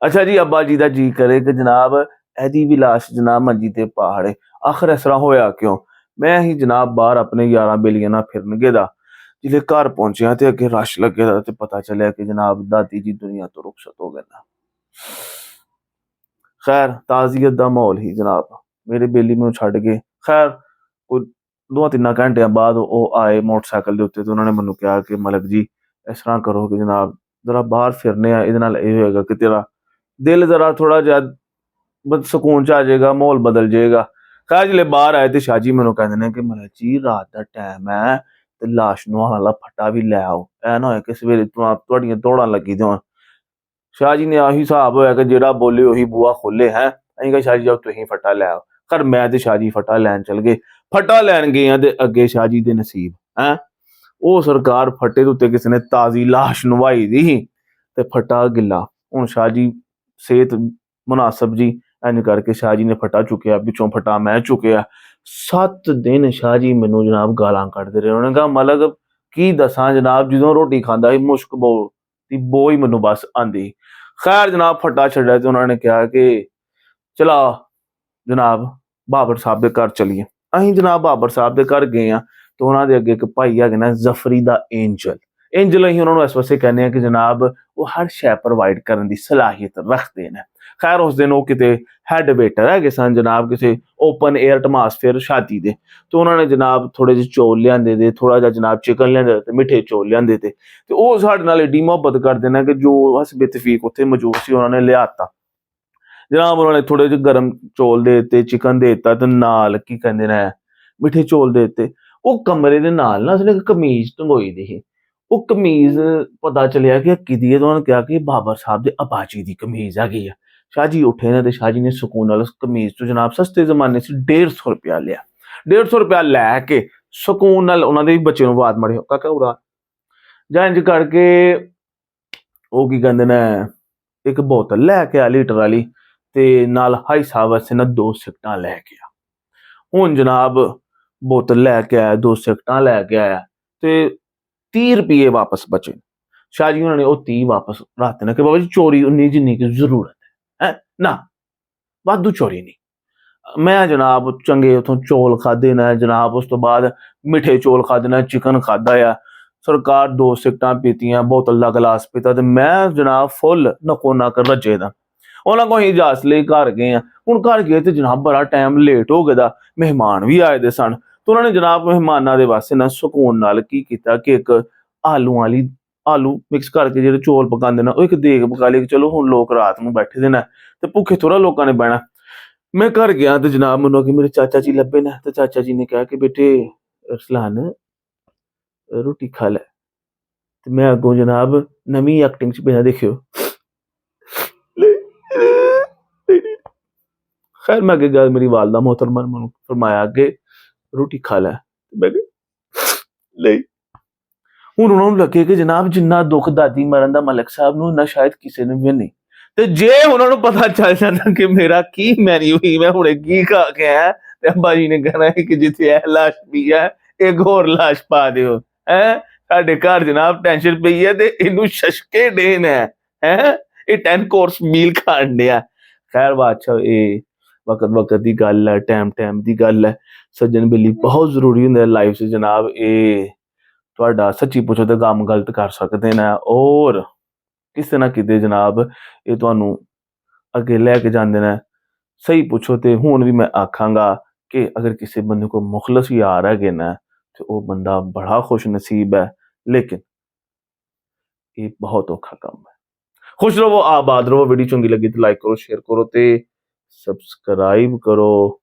अच्छा जी, अब्बा जी का जी करे कि जनाब एदी भी लाश जनाब मंजी ते पहाड़े। आखिर इस तरह होया क्यों? मैं ही जनाब बाहर अपने यारां बेलियां नाल फिरन गेदा। जिसले घर पहुंचेआ ते अगे रश लगे दा ते पता चलेआ कि जनाब दादी जी दुनिया तो रुखसत हो गए ना। खैर ताजियत दा माहौल ही जनाब। मेरे बेली मैनू छड्ड गए। खैर कोई 2-3 घंटियां बाद ਉਹ ਆਏ ਮੋਟਰਸਾਈਕਲ ਦੇ ਉੱਤੇ ਤੇ ਉਹਨਾਂ ਨੇ ਮੈਨੂੰ ਕਿਹਾ ਕਿ ਮਲਕ ਜੀ ਇਸ ਤਰ੍ਹਾਂ ਕਰੋ ਕਿ ਜਨਾਬ ਜ਼ਰਾ ਬਾਹਰ ਫਿਰਨੇ ਆ, ਇਹਦੇ ਨਾਲ ਇਹ ਹੋਏਗਾ ਕਿ ਤੇਰਾ ਦਿਲ ਜ਼ਰਾ ਥੋੜਾ ਜਿਹਾ ਸਕੂਨ ਚ ਆ ਜਾਏਗਾ, ਮਾਹੌਲ ਬਦਲ ਜਾਏਗਾ। ਖੈਰ ਜਿਲੇ ਬਾਹਰ ਆਏ ਤੇ ਸ਼ਾਹ ਜੀ ਮੈਨੂੰ ਕਹਿੰਦੇ ਨੇ ਕਿ ਮਲਕ ਜੀ ਰਾਤ ਦਾ ਟਾਈਮ ਹੈ ਤੇ ਲਾਸ਼ ਨੁਹਾਉਣ ਵਾਲਾ ਫੱਟਾ ਵੀ ਲੈ ਆਓ, ਐ ਨਾ ਹੋਏ ਕਿ ਸਵੇਰੇ ਤੁਹਾਡੀਆਂ ਦੌੜਾਂ ਲੱਗੀ ਦੀਆਂ। शाह जी ने आही हिसाब होया कि जेड़ा बोले उही बुआ खोले है। असीं कहा शाह जी जाओ तुसीं फट्टा लै आओ। पर मैं ते शाह जी फट्टा लैन चल गए। फट्टा लैन गए ते अगे शाह जी दे नसीब हैं ਉਹ सरकार फट्टे दे उत्ते किसी ने ताज़ी लाश नवाई दी ही ते फट्टा गिला। हुण शाह जी सेहत मुनासब जी इंज करके शाह जी ने फट्टा चुकिया, पिछों फट्टा मैं चुकिया। 7 दिन शाह जी मैनू जनाब गालां कड्डदे रहे। उन्होंने कहा मलक की दसां जनाब, जदों रोटी खांदा ही मुश्क बो ही मैनू बस आंदी। खैर जनाब फट्टा छड्डिया ते उन्होंने कहा कि चला जनाब बाबर साहब के घर चलीए। असीं जनाब बाबर साहब के घर गए हैं तो उन्होंने अगे एक भाई है ना जफरी दा एंजल। एंजल असीं उन्होंने इस वास्ते कहने कि जनाब वो हर शै प्रोवाइड करने की सलाहियत रखते हैं। खैर उस दिन वो किते हैड वेटर है सन जनाब, किसी ओपन एयर एटमॉस्फेयर शादी दे। तो उन्होंने जनाब थोड़े जे चौल लियाते थे, थोड़ा जा जनाब चिकन लिया, मिठे चौल लियाते थे। तो वो साडे नाल एडी मुहब्बत करते हैं कि जो अस बेतफीक उत्थे मौजूद सी उन्होंने लियाता। जनाब उन्होंने थोड़े जे गर्म चौल दे दिते, चिकन दे दिता ते नाल की कहंदे ने मिठे चौल दे दिते। वो कमरे दे नाल ना उसने एक कमीज टंगोई दी ही। वो कमीज पता चलिया कि किदी है तो उन्होंने कहा कि बाबर साहब दे अबाजी दी कमीज हैगी है। शाह जी उठे ने ते शाह जी ने सुकून नाल उस कमीज तो जनाब सस्ते जमाने से 150 रुपया लिया। 150 रुपया लैके सुकून नाल उन्होंने भी बच्चे नूं आवाज मारी काका उड़ा जां इंज करके वो की कहंदे ने एक बोतल लैके आ लीटर वाली ते नाल हाई साहब वास्ते ना 2 सिगटां लैके आ। हुण जनाब बोतल लैके आया, 2 सिगटां लैके आया ते 30 रुपये वापस बचे। शाह जी उन्होंने वो 30 वापस रखते ने कि बाबा जी चोरी उन्नी जिन्नी की जरूरत है ना, वाधू चोरी नहीं। मैं जनाब चंगे उतों चौल खाधे ने जनाब, उस तो बाद मिठे चौल खाधे ने, चिकन खाधा आ, सरकार 2 सिगटां पीतियां, बोतल का गिलास पीता ते मैं जनाब फुल नक्को नक रजे दा। उन्होंने को असीं इजाजत लई घर गए हैं। हुण घर गए तो जनाब बड़ा टाइम लेट हो गया, मेहमान भी आए दे सन। तो उन्होंने जनाब मेहमानां दे वास्ते ना सुकून नाल की कीता कि एक आलू मिक्स करके जेह्ड़े चौल पकांदे ने, एक देग पका ली कि चलो हुण लोक रात नूं बैठे दे ने ते भुखे थोड़ा लोकां ने बहना। मैं घर गया तो जनाब मैनूं अगे मेरे चाचा जी लब्भे ने ते चाचा जी ने कहा कि बेटे रसलान रोटी खा लै। ते मैं अगों जनाब नवीं एक्टिंग च बिना दिक्खियो खैर मैं अगे गया, मेरी वालदा मोहतरमा ने मैनूं फरमाया कि रोटी खा लै। मैं नहीं। हुण उन्हां नूं लगे कि जनाब जिन्ना दुख दादी मरन दा मलक साहब नूं इन्ना शायद किसी नूं भी नहीं। ते जे उन्हां नूं पता चल जांदा कि मेरा की मेन्यू ही, मैं हुणे की खा के आया ते अब्बा जी ने कहना है कि जिथे यह लाश पई है एक होर लाश पा दिओ। हैं साडे घर जनाब टेंशन पई है ते इनू शशके डे ने हैं ये 10 कोर्स मील खाण डिया। खैर बादशाह वक्त वक्त की गल है, टाइम टाइम की गल है। सज्जन बेली बहुत जरूरी होंगे लाइफ से जनाब। ये तुहाडा सच्ची पुछो तो काम गलत कर सकते हैं और किसी ना किते जनाब ये तुहानू अगे लैके जाते हैं। सही पुछो तो हुण भी मैं आखांगा कि अगर किसी बंदे को मुखलस यार है ना तो वह बंदा बड़ा खुश नसीब है, लेकिन ये बहुत औखा काम है। खुश रहो, आबाद रहो। वीडियो चंगी लगी तो लाइक करो, शेयर करो, ते सबसक्राइब करो।